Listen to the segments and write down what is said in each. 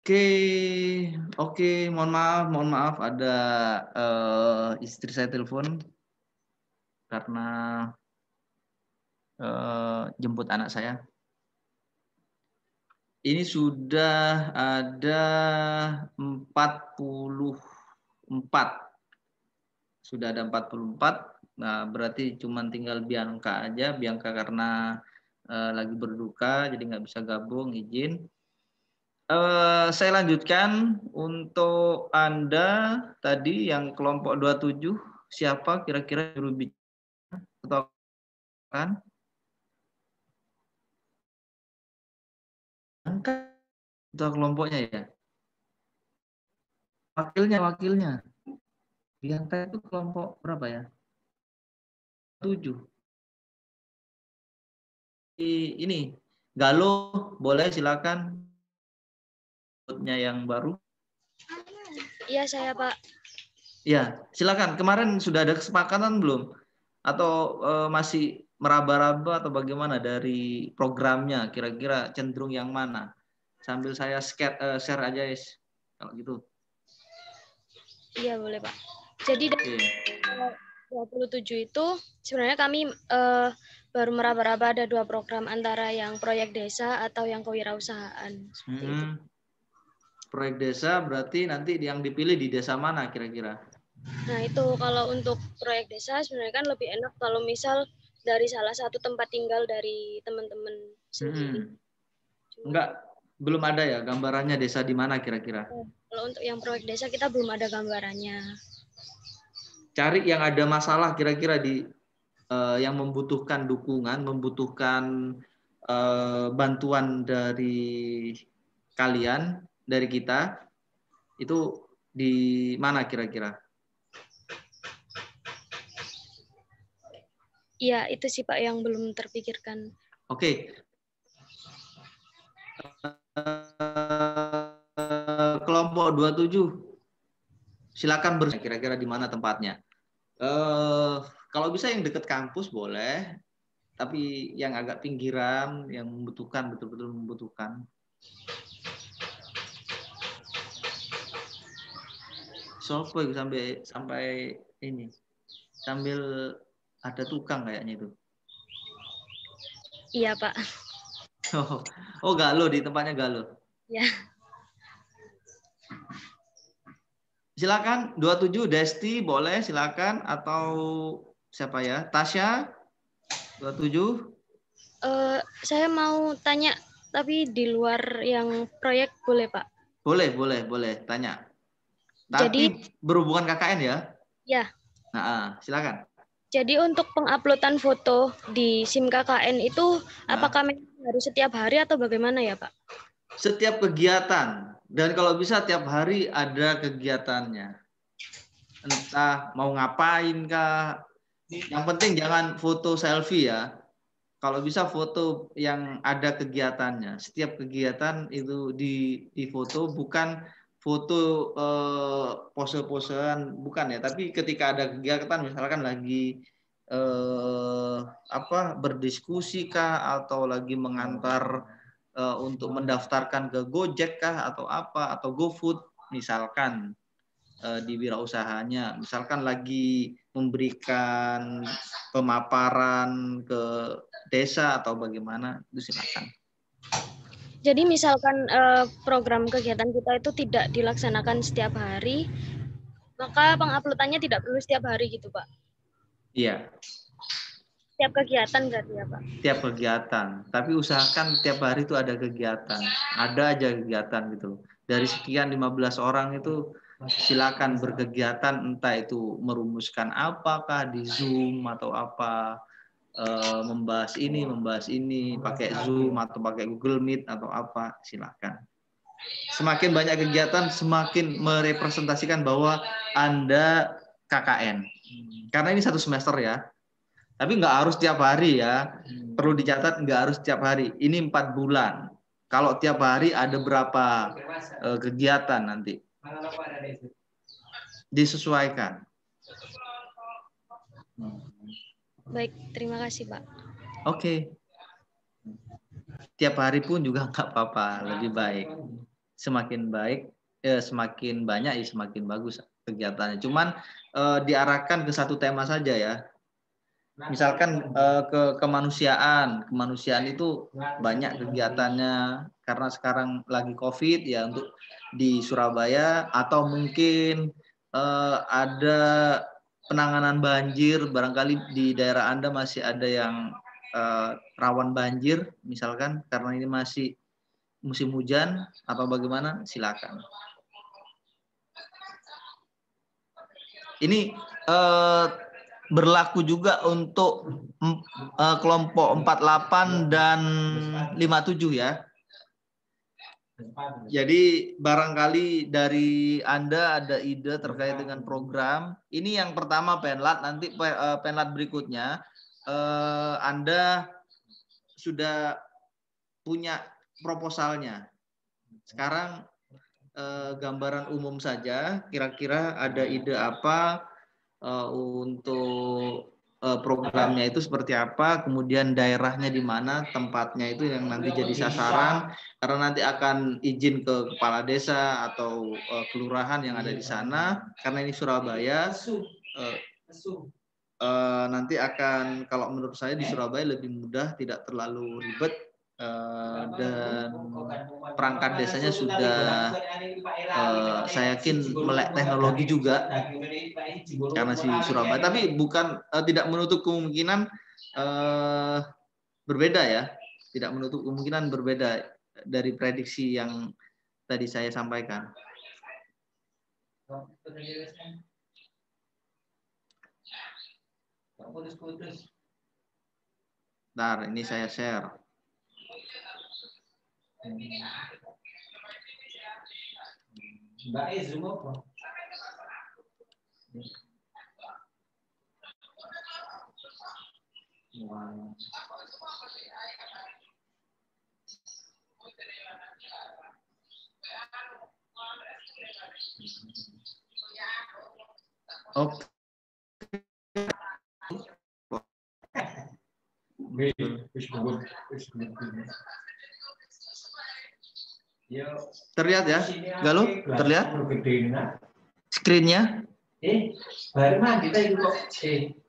Oke, oke, mohon maaf ada istri saya telepon karena jemput anak saya. Ini sudah ada 44. Sudah ada 44. Nah, berarti cuma tinggal Bianca aja. Bianca karena lagi berduka jadi nggak bisa gabung, izin. Saya lanjutkan untuk Anda tadi yang kelompok 27, siapa kira-kira juru bicara atau kan? Angkat ketua kelompoknya ya. Wakilnya. Bianca itu kelompok berapa ya? 7. Ini Galo, boleh silakan. Yang baru. Iya, saya Pak. Ya, silakan. Kemarin sudah ada kesepakatan belum? Atau masih meraba-raba atau bagaimana dari programnya? Kira-kira cenderung yang mana? Sambil saya share aja, guys. Kalau gitu. Iya, boleh Pak. Jadi dari 27 itu sebenarnya kami baru meraba-raba ada 2 program antara yang proyek desa atau yang kewirausahaan. Seperti itu. Proyek desa berarti nanti yang dipilih di desa mana kira-kira? Nah, itu kalau untuk proyek desa sebenarnya kan lebih enak kalau misal dari salah satu tempat tinggal dari teman-teman sendiri. Enggak, belum ada ya gambarannya desa di mana kira-kira? Kalau untuk yang proyek desa kita belum ada gambarannya. Cari yang ada masalah kira-kira di yang membutuhkan dukungan, membutuhkan bantuan dari kalian, dari kita, itu di mana kira-kira? Iya, itu sih Pak yang belum terpikirkan. Oke. Kelompok 27, silakan kira-kira di mana tempatnya. Kalau bisa yang dekat kampus boleh, tapi yang agak pinggiran, yang membutuhkan, betul-betul membutuhkan. Sopo sampai ini, sambil ada tukang kayaknya itu. Iya Pak. Oh Galo, di tempatnya Galo. Ya. Silakan 27 Desti boleh silakan, atau siapa ya? Tasya 27. Saya mau tanya tapi di luar yang proyek boleh Pak? Boleh tanya. Jadi Tapi berhubungan KKN ya? ya. Nah, silakan. Jadi untuk penguploadan foto di SIM KKN itu apakah harus setiap hari atau bagaimana ya Pak? Setiap kegiatan, dan kalau bisa tiap hari ada kegiatannya. Entah mau ngapain kah. Yang penting jangan foto selfie ya. Kalau bisa foto yang ada kegiatannya. Setiap kegiatan itu di foto, bukan foto pose-posean, bukan ya. Tapi ketika ada kegiatan, misalkan lagi berdiskusi kah, atau lagi mengantar untuk mendaftarkan ke Gojek kah, atau apa, atau GoFood misalkan di wirausahanya, misalkan lagi memberikan pemaparan ke desa atau bagaimana, itu silakan. Jadi misalkan program kegiatan kita itu tidak dilaksanakan setiap hari, maka penguploadannya tidak perlu setiap hari gitu Pak? Iya. Setiap kegiatan berarti ya Pak? Tiap kegiatan, tapi usahakan tiap hari itu ada kegiatan, ada aja kegiatan gitu. Dari sekian 15 orang itu silakan berkegiatan, entah itu merumuskan apakah di Zoom atau apa, membahas ini pakai Zoom atau pakai Google Meet atau apa, silakan. Semakin banyak kegiatan semakin merepresentasikan bahwa Anda KKN. Karena ini 1 semester ya. Tapi nggak harus tiap hari ya. Perlu dicatat nggak harus tiap hari. Ini 4 bulan. Kalau tiap hari ada berapa kegiatan nanti? Disesuaikan. Baik, terima kasih Pak. Oke. Tiap hari pun juga nggak apa-apa, lebih baik. semakin baik, semakin banyak ya semakin bagus kegiatannya. Cuman diarahkan ke satu tema saja ya. Misalkan ke kemanusiaan itu banyak kegiatannya karena sekarang lagi COVID ya untuk di Surabaya, atau mungkin ada penanganan banjir, barangkali di daerah Anda masih ada yang rawan banjir misalkan karena ini masih musim hujan atau bagaimana, silakan. Ini berlaku juga untuk kelompok 48 dan 57 ya. Jadi barangkali dari Anda ada ide terkait dengan program. Ini yang pertama Penlat, nanti Penlat berikutnya Anda sudah punya proposalnya. Sekarang gambaran umum saja, kira-kira ada ide apa untuk programnya itu seperti apa, kemudian daerahnya di mana, tempatnya itu yang nanti jadi sasaran, karena nanti akan izin ke kepala desa atau kelurahan yang ada di sana, karena ini Surabaya, nanti akan, kalau menurut saya di Surabaya lebih mudah, tidak terlalu ribet, dan perangkat desanya sudah saya yakin melek teknologi juga karena si Surabaya, tapi bukan tidak menutup kemungkinan berbeda ya, tidak menutup kemungkinan berbeda dari prediksi yang tadi saya sampaikan. Bentar, ini saya share. Mbak Zoom apa? Oke. Terlihat ya, Galuh? Terlihat? Screen-nya? Baru mandi tadi kok.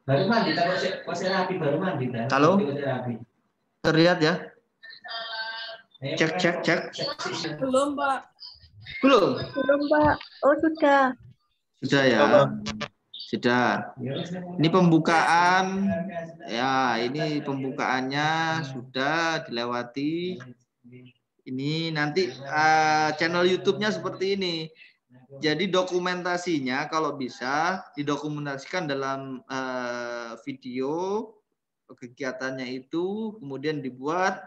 Baru mandi kok rapi, baru mandi. Halo? Terlihat ya? Cek. Belum, Pak. Belum, Pak. Oh, sudah. Sudah ya. Sudah. Ini pembukaan. Ya, ini pembukaannya sudah dilewati. Ini nanti channel YouTube-nya seperti ini. Jadi dokumentasinya kalau bisa didokumentasikan dalam video kegiatannya itu, kemudian dibuat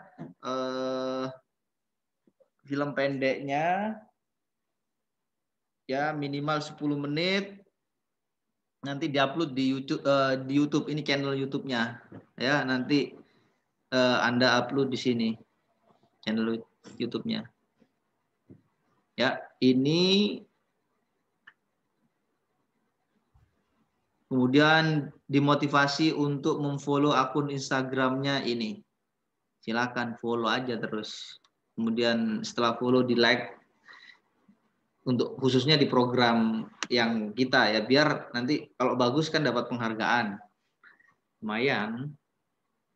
film pendeknya ya minimal 10 menit, nanti diupload di YouTube ini channel YouTube-nya ya, nanti Anda upload di sini channel YouTube-nya ya. Ini kemudian dimotivasi untuk memfollow akun Instagram-nya ini, silakan follow aja terus, kemudian setelah follow di like untuk khususnya di program yang kita ya, biar nanti kalau bagus kan dapat penghargaan, lumayan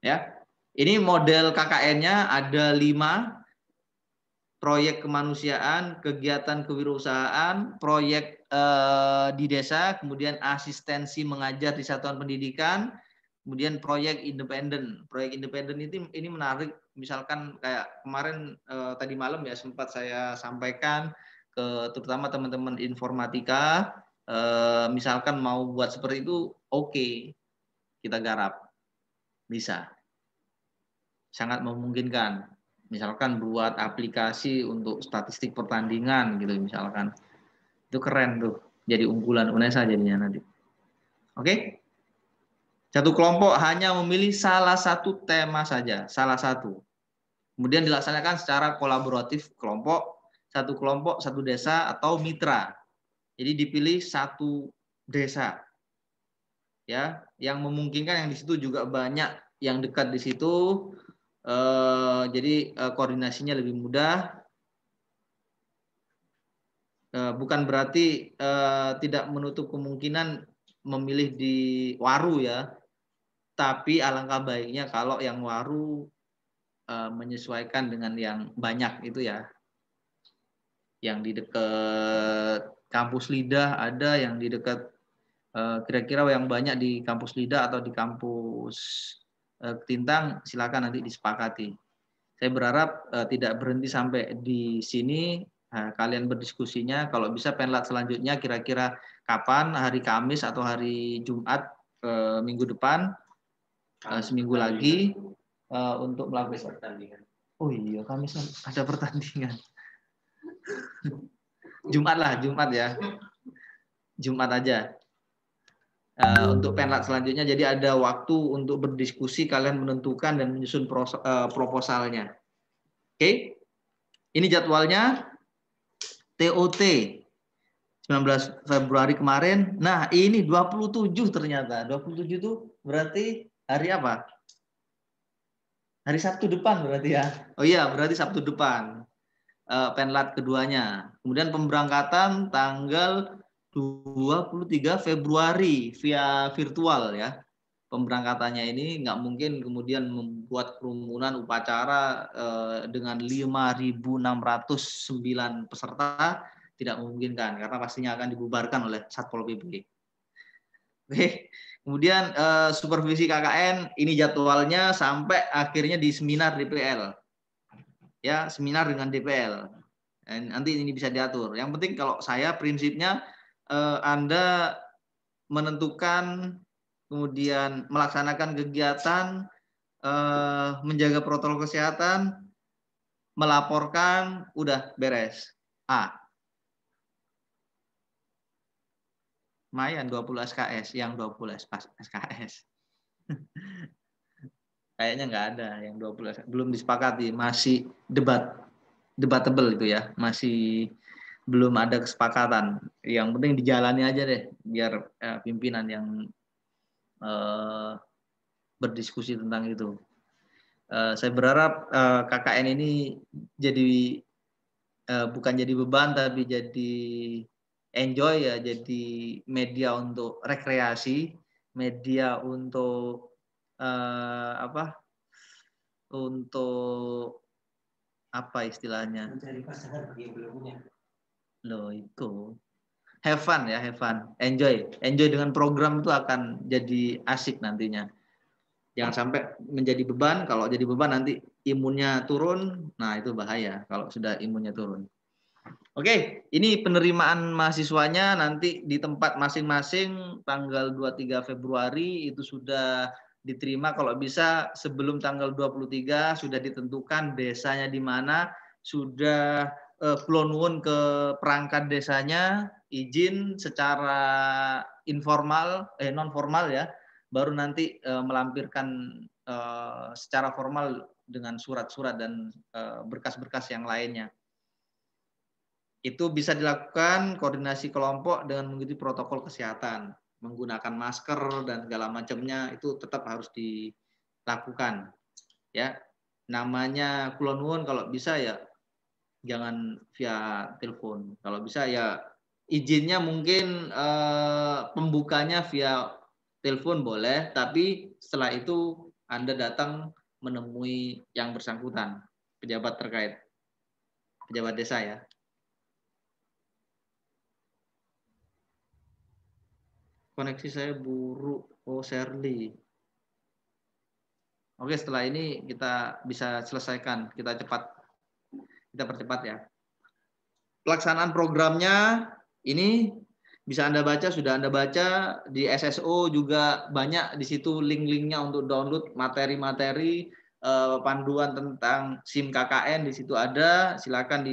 ya. Ini model KKN-nya ada 5, proyek kemanusiaan, kegiatan kewirausahaan, proyek di desa, kemudian asistensi mengajar di satuan pendidikan, kemudian proyek independen. Proyek independen ini menarik, misalkan kayak kemarin tadi malam ya sempat saya sampaikan ke terutama teman-teman informatika, misalkan mau buat seperti itu, oke, kita garap, bisa, sangat memungkinkan. Misalkan buat aplikasi untuk statistik pertandingan gitu misalkan, itu keren tuh, jadi unggulan UNESA jadinya nanti. Oke, satu kelompok hanya memilih salah satu tema saja, salah satu, kemudian dilaksanakan secara kolaboratif kelompok, satu desa atau mitra. Jadi dipilih satu desa ya, yang memungkinkan, yang di situ juga banyak yang dekat di situ. Jadi koordinasinya lebih mudah. bukan berarti tidak menutup kemungkinan memilih di Waru ya, tapi alangkah baiknya kalau yang Waru menyesuaikan dengan yang banyak itu ya, yang di dekat kampus Lidah ada, yang di dekat kira-kira yang banyak di kampus Lidah atau di kampus Tintang, silakan nanti disepakati. Saya berharap tidak berhenti sampai di sini. Kalian berdiskusinya, kalau bisa penlat selanjutnya kira-kira kapan, hari Kamis atau hari Jumat minggu depan, seminggu lagi untuk melakukan pertandingan. Oh iya, Kamis ada pertandingan. Jumat lah, Jumat ya. Jumat aja. Untuk penlat selanjutnya, jadi ada waktu untuk berdiskusi, kalian menentukan dan menyusun proposalnya. Oke? Ini jadwalnya. TOT 19 Februari kemarin. Nah, ini 27 ternyata. 27 itu berarti hari apa? Hari Sabtu depan berarti ya. Oh iya, berarti Sabtu depan. Penlat keduanya. Kemudian pemberangkatan tanggal 23 Februari via virtual ya. Pemberangkatannya ini nggak mungkin kemudian membuat kerumunan upacara dengan 5.609 peserta, tidak memungkinkan karena pastinya akan dibubarkan oleh Satpol PP. Oke, kemudian supervisi KKN ini jadwalnya sampai akhirnya di seminar DPL, ya seminar dengan DPL. Nanti ini bisa diatur. Yang penting kalau saya prinsipnya Anda menentukan, kemudian melaksanakan kegiatan, menjaga protokol kesehatan, melaporkan, udah beres. Lumayan 20 SKS, yang 20 SKS. Kayaknya nggak ada yang 20, belum disepakati, masih debatable itu ya, masih belum ada kesepakatan. Yang penting dijalani aja deh, biar pimpinan yang berdiskusi tentang itu. Saya berharap KKN ini jadi bukan jadi beban, tapi jadi enjoy ya, jadi media untuk rekreasi, media untuk untuk apa istilahnya? Mencari pasangan bagi yang belum punya. Loh itu. Have fun ya, have fun. Enjoy dengan program itu akan jadi asik nantinya. Jangan sampai menjadi beban. Kalau jadi beban nanti imunnya turun. Nah itu bahaya kalau sudah imunnya turun. Oke, ini penerimaan mahasiswanya nanti di tempat masing-masing tanggal 23 Februari itu sudah diterima. Kalau bisa sebelum tanggal 23 sudah ditentukan desanya di mana, sudah klonwun ke perangkat desanya, izin secara informal, non formal ya, baru nanti melampirkan secara formal dengan surat-surat dan berkas-berkas yang lainnya. Itu bisa dilakukan koordinasi kelompok dengan mengikuti protokol kesehatan, menggunakan masker dan segala macamnya itu tetap harus dilakukan. Ya, namanya kulonwun kalau bisa ya jangan via telepon. Kalau bisa ya izinnya mungkin pembukanya via telepon boleh, tapi setelah itu Anda datang menemui yang bersangkutan, pejabat terkait, pejabat desa ya. Koneksi saya buruk. Oh, Shirley. Oke, setelah ini kita bisa selesaikan. Kita percepat ya. Pelaksanaan programnya ini bisa Anda baca, sudah Anda baca di SSO juga banyak di situ link-linknya untuk download materi-materi panduan tentang SIM KKN di situ ada. Silakan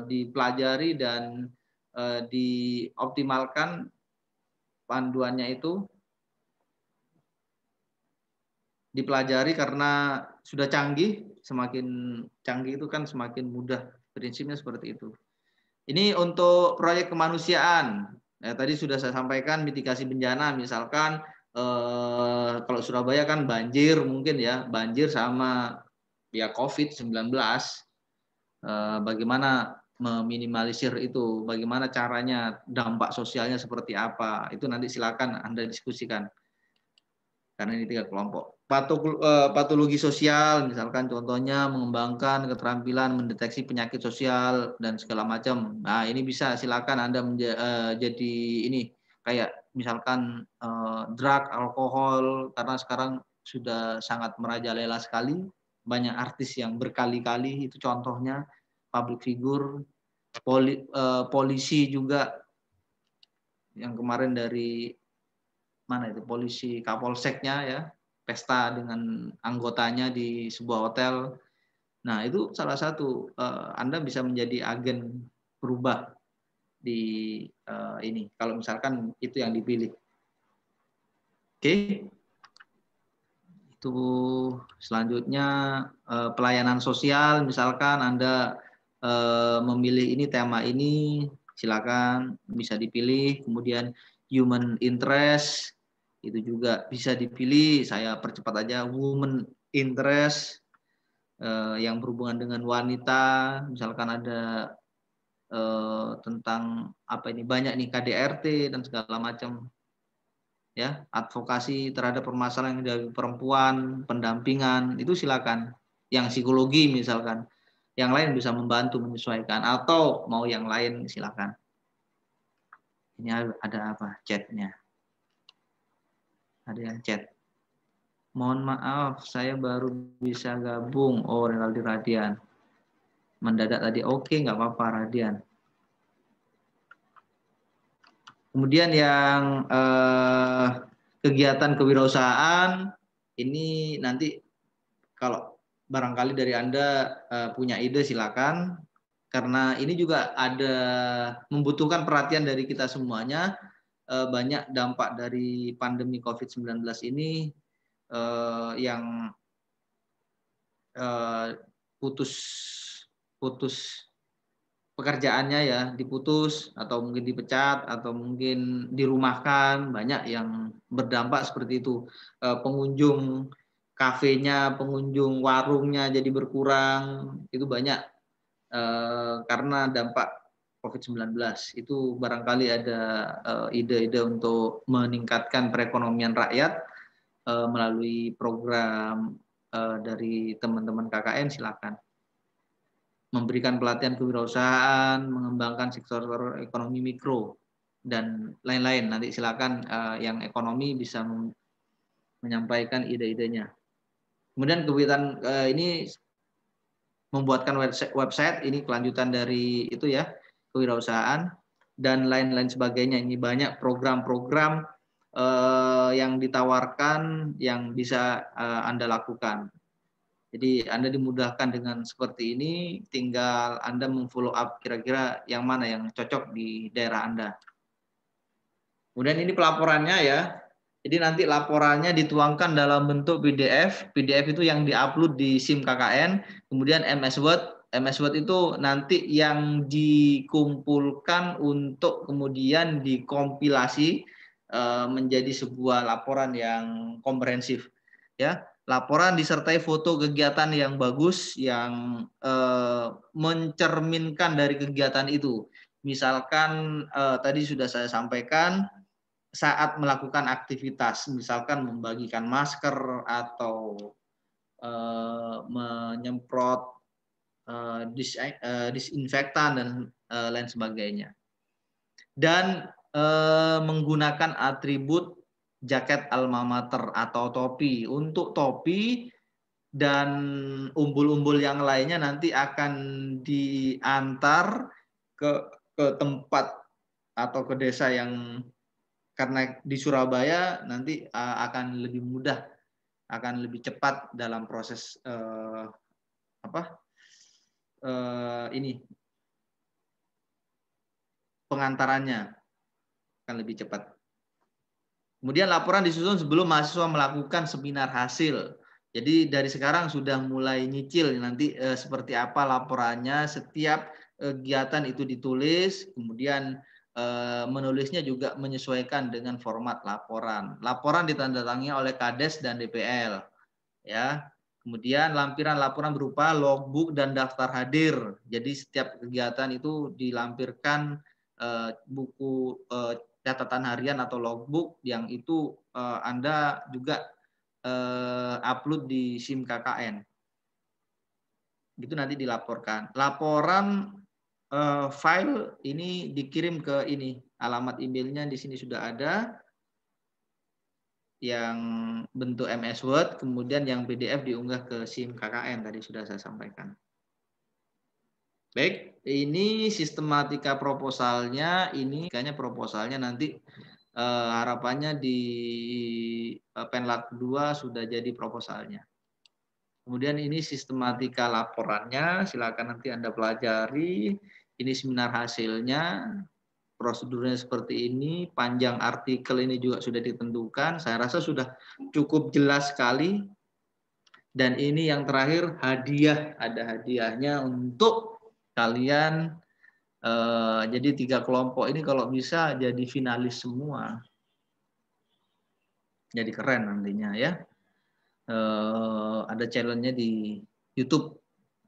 dipelajari dan dioptimalkan panduannya itu, dipelajari karena sudah canggih, semakin canggih itu kan semakin mudah, prinsipnya seperti itu. Ini untuk proyek kemanusiaan, tadi sudah saya sampaikan mitigasi bencana, misalkan kalau Surabaya kan banjir mungkin ya, banjir sama ya COVID-19, bagaimana meminimalisir itu, bagaimana caranya, dampak sosialnya seperti apa, itu nanti silakan Anda diskusikan. Karena ini 3 kelompok. Patologi sosial, misalkan contohnya mengembangkan keterampilan mendeteksi penyakit sosial dan segala macam. Nah, ini bisa silakan Anda jadi ini kayak misalkan drug, alkohol, karena sekarang sudah sangat merajalela sekali, banyak artis yang berkali-kali, itu contohnya public figure, polisi juga yang kemarin dari mana itu polisi Kapolseknya ya, pesta dengan anggotanya di sebuah hotel. Nah, itu salah satu Anda bisa menjadi agen berubah di ini kalau misalkan itu yang dipilih. Oke. Itu selanjutnya pelayanan sosial, misalkan Anda memilih ini tema ini, silakan bisa dipilih. Kemudian human interest itu juga bisa dipilih. Saya percepat aja, women interest yang berhubungan dengan wanita, misalkan ada tentang apa ini, banyak nih KDRT dan segala macam. Ya, advokasi terhadap permasalahan dari perempuan, pendampingan, itu silakan. Yang psikologi misalkan, yang lain bisa membantu menyesuaikan, atau mau yang lain silakan. Ini ada apa? Chatnya. Ada yang chat. Mohon maaf, saya baru bisa gabung. Oh, Renaldi Radian. Mendadak tadi. Oke, nggak apa-apa, Radian. Kemudian yang kegiatan kewirausahaan, ini nanti kalau barangkali dari Anda punya ide silakan, karena ini juga ada membutuhkan perhatian dari kita semuanya. Banyak dampak dari pandemi COVID-19 ini yang putus pekerjaannya ya, diputus atau mungkin dipecat atau mungkin dirumahkan, banyak yang berdampak seperti itu. Pengunjung kafenya, pengunjung warungnya jadi berkurang, itu banyak karena dampak COVID-19. Itu barangkali ada ide-ide untuk meningkatkan perekonomian rakyat melalui program dari teman-teman KKN, silakan. Memberikan pelatihan kewirausahaan, mengembangkan sektor ekonomi mikro, dan lain-lain. Nanti silakan yang ekonomi bisa menyampaikan ide-idenya. Kemudian kegiatan ini membuatkan website, ini kelanjutan dari itu ya, kewirausahaan, dan lain-lain sebagainya. Ini banyak program-program yang ditawarkan yang bisa Anda lakukan. Jadi Anda dimudahkan dengan seperti ini, tinggal Anda memfollow up kira-kira yang mana yang cocok di daerah Anda. Kemudian ini pelaporannya ya. Jadi nanti laporannya dituangkan dalam bentuk PDF. PDF itu yang diupload di SIM KKN. Kemudian MS Word. MS Word itu nanti yang dikumpulkan untuk kemudian dikompilasi menjadi sebuah laporan yang komprehensif. Ya. Laporan disertai foto kegiatan yang bagus, yang mencerminkan dari kegiatan itu. Misalkan tadi sudah saya sampaikan, saat melakukan aktivitas, misalkan membagikan masker atau menyemprot disinfektan dan lain sebagainya. Dan menggunakan atribut jaket alma mater atau topi. Untuk topi dan umbul-umbul yang lainnya nanti akan diantar ke tempat atau ke desa yang, karena di Surabaya nanti akan lebih mudah, akan lebih cepat dalam proses ini pengantarannya akan lebih cepat. Kemudian laporan disusun sebelum mahasiswa melakukan seminar hasil. Jadi dari sekarang sudah mulai nyicil nanti seperti apa laporannya, setiap kegiatan itu ditulis, kemudian menulisnya juga menyesuaikan dengan format laporan. Laporan ditandatangani oleh Kades dan DPL. Ya, Kemudian lampiran laporan berupa logbook dan daftar hadir. Jadi setiap kegiatan itu dilampirkan buku catatan harian atau logbook yang itu Anda juga upload di SIM KKN. Itu nanti dilaporkan. Laporan file ini dikirim ke ini, alamat emailnya di sini sudah ada. Yang bentuk MS Word, kemudian yang PDF diunggah ke SIM KKN, tadi sudah saya sampaikan. Baik, ini sistematika proposalnya, ini kayaknya proposalnya nanti harapannya di Penlat 2 sudah jadi proposalnya. Kemudian ini sistematika laporannya, silakan nanti Anda pelajari. Ini seminar hasilnya. Prosedurnya seperti ini, panjang artikel ini juga sudah ditentukan. Saya rasa sudah cukup jelas sekali. Dan ini yang terakhir, hadiah. Ada hadiahnya untuk kalian. Jadi 3 kelompok ini kalau bisa jadi finalis semua. Jadi keren nantinya ya. Ada challenge-nya di YouTube.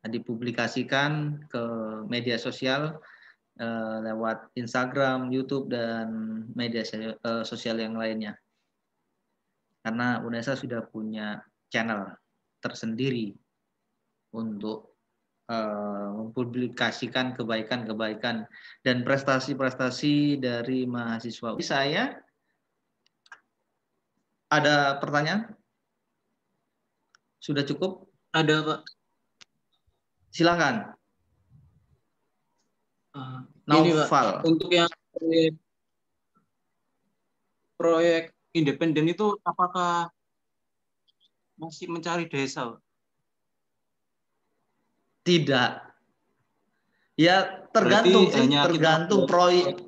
Dipublikasikan ke media sosial. Lewat Instagram, YouTube, dan media sosial yang lainnya. Karena UNESA sudah punya channel tersendiri untuk mempublikasikan kebaikan-kebaikan dan prestasi-prestasi dari mahasiswa. Saya ada pertanyaan? Sudah cukup? Ada, Pak. Silakan. Ini Pak, untuk yang proyek independen itu apakah masih mencari desa? Tidak. Ya tergantung proyek.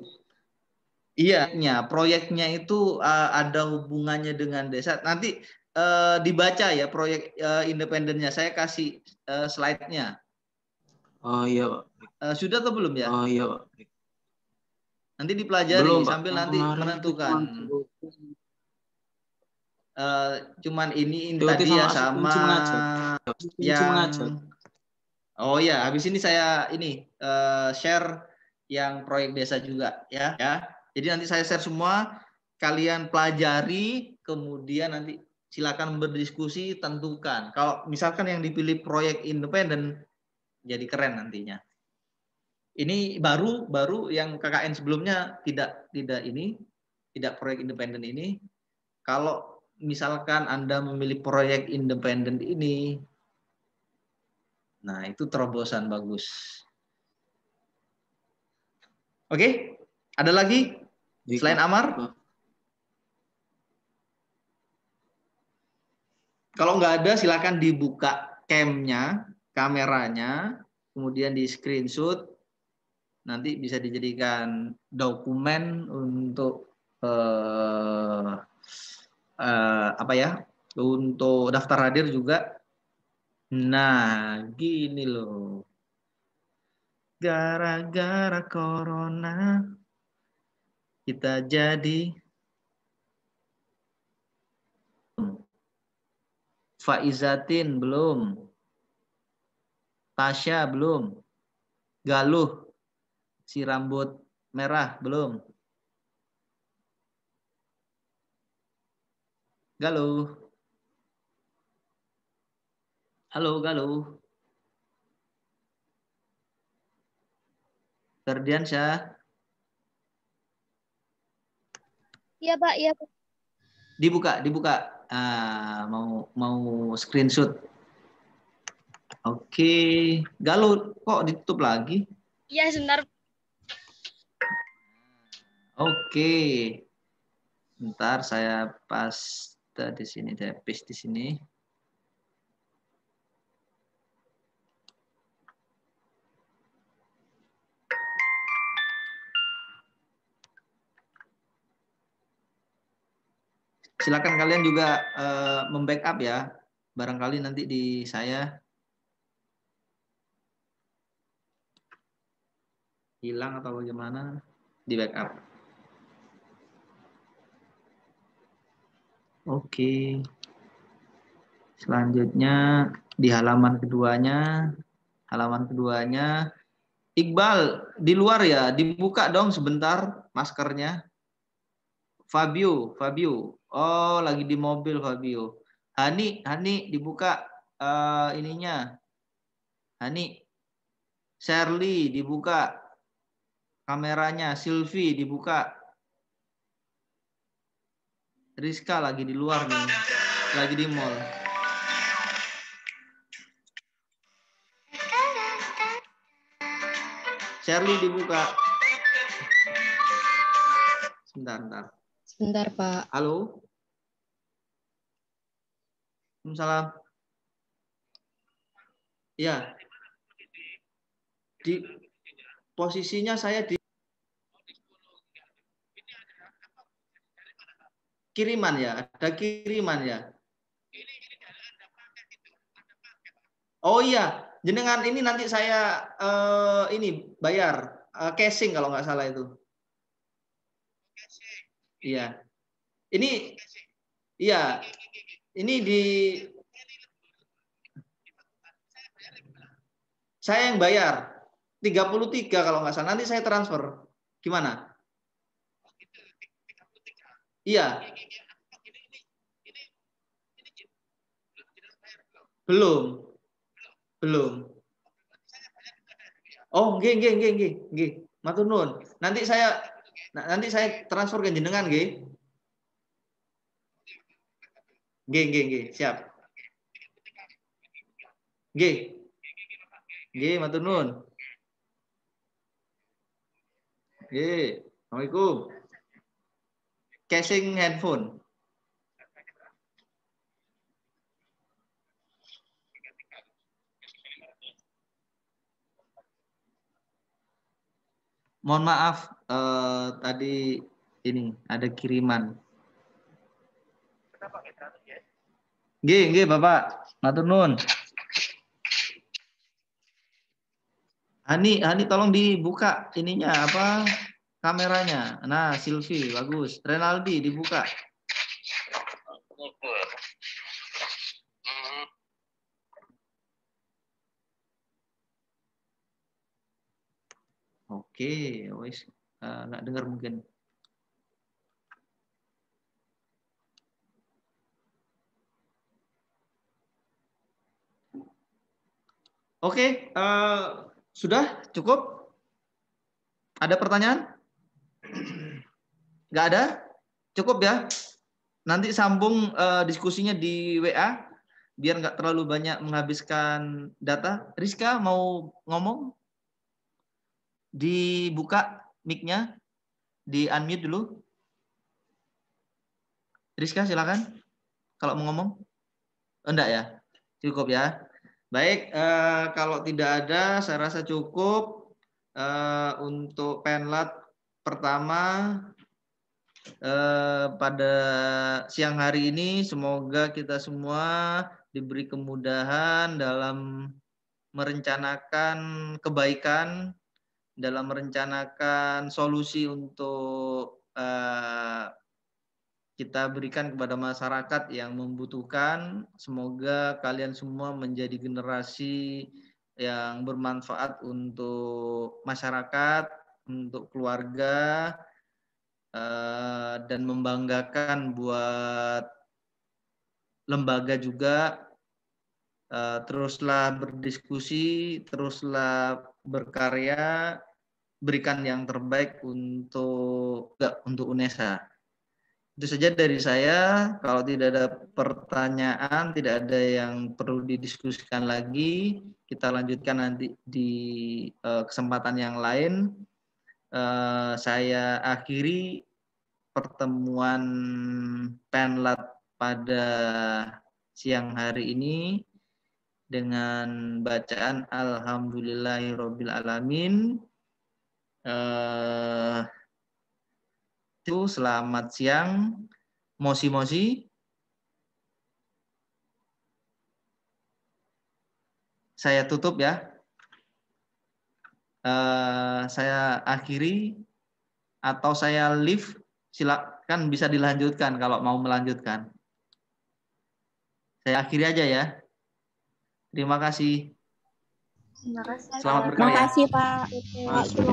Iya, proyeknya itu ada hubungannya dengan desa. Nanti dibaca ya proyek independennya. Saya kasih slide-nya. Oh iya, Pak. Sudah atau belum ya? Oh iya, Pak. Nanti dipelajari belum, sambil Pak. nanti menentukan. Cuman ini tadi ya sama yang. Oh ya, habis ini saya share yang proyek desa juga ya. Jadi nanti saya share semua, kalian pelajari, kemudian nanti silakan berdiskusi, tentukan. Kalau misalkan yang dipilih proyek independen, jadi keren nantinya. Ini baru yang KKN sebelumnya tidak proyek independen ini. Kalau misalkan Anda memilih proyek independen ini, nah itu terobosan bagus. Oke, ada lagi selain Amar? Kalau nggak ada, silakan dibuka cam-nya, kameranya, kemudian di screenshot, nanti bisa dijadikan dokumen untuk untuk daftar hadir juga. Nah, gini loh. Gara-gara corona kita jadi Faizatin belum, Tasya belum, Galuh si rambut merah belum, Galuh, halo Galuh, Ferdiansyah. Iya Pak, iya Pak. Dibuka. Mau screenshot. Oke, Galuh kok ditutup lagi? Iya sebentar. Oke, bentar saya paste di sini, saya paste di sini. Silakan kalian juga membackup ya, barangkali nanti di saya hilang atau bagaimana, di backup. Oke. Selanjutnya di halaman keduanya. Iqbal di luar ya, dibuka dong sebentar maskernya. Fabio. Oh, lagi di mobil Fabio. Hani dibuka ininya. Hani. Shirley dibuka kameranya. Sylvie dibuka. Rizka lagi di luar nih. Lagi di mall. Shirley dibuka. Sebentar. Sebentar, Pak. Halo. Waalaikumsalam. Ya. Di posisinya saya di kiriman ya, ada kiriman ya. Oh iya, jenengan ini nanti saya ini bayar casing kalau nggak salah itu. Iya. Ini di saya yang bayar 33 kalau nggak salah. Nanti saya transfer. Gimana? Iya. Belum. Oh, nggih. Matur nuwun. Nanti saya transfer ke jenengan nggih. Nggih, siap. Nggih, matur nuwun. Nggih, Assalamualaikum. Casing handphone. Mohon maaf, tadi ini ada kiriman. Nggih, Bapak. Matur nuwun. Hani tolong dibuka ininya apa? Kameranya. Nah, Silvi bagus. Renaldi dibuka. Oke, wis nggak dengar mungkin. Oke, sudah cukup? Ada pertanyaan? Nggak ada? Cukup ya? Nanti sambung diskusinya di WA, biar nggak terlalu banyak menghabiskan data. Rizka mau ngomong? Dibuka mic-nya, di-unmute dulu. Rizka silakan, kalau mau ngomong. Enggak ya? Cukup ya? Baik, kalau tidak ada, saya rasa cukup untuk penlat pertama pada siang hari ini. Semoga kita semua diberi kemudahan dalam merencanakan kebaikan, dalam merencanakan solusi untuk kita berikan kepada masyarakat yang membutuhkan. Semoga kalian semua menjadi generasi yang bermanfaat untuk masyarakat, untuk keluarga, dan membanggakan buat lembaga juga. Teruslah berdiskusi, teruslah berkarya, berikan yang terbaik untuk UNESA. Itu saja dari saya. Kalau tidak ada pertanyaan, tidak ada yang perlu didiskusikan lagi, kita lanjutkan nanti di kesempatan yang lain. Saya akhiri pertemuan penlat pada siang hari ini dengan bacaan Alhamdulillahirabbil alamin. Selamat siang, Mosi. Saya tutup ya. Saya akhiri atau saya leave. Silakan bisa dilanjutkan kalau mau melanjutkan. Saya akhiri aja ya. Terima kasih. Terima kasih. Selamat Terima berkarya. kasih, Pak. Terima kasih.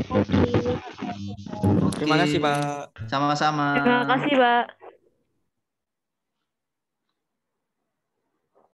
Oke. Terima kasih, Pak. Sama-sama. Terima kasih, Pak.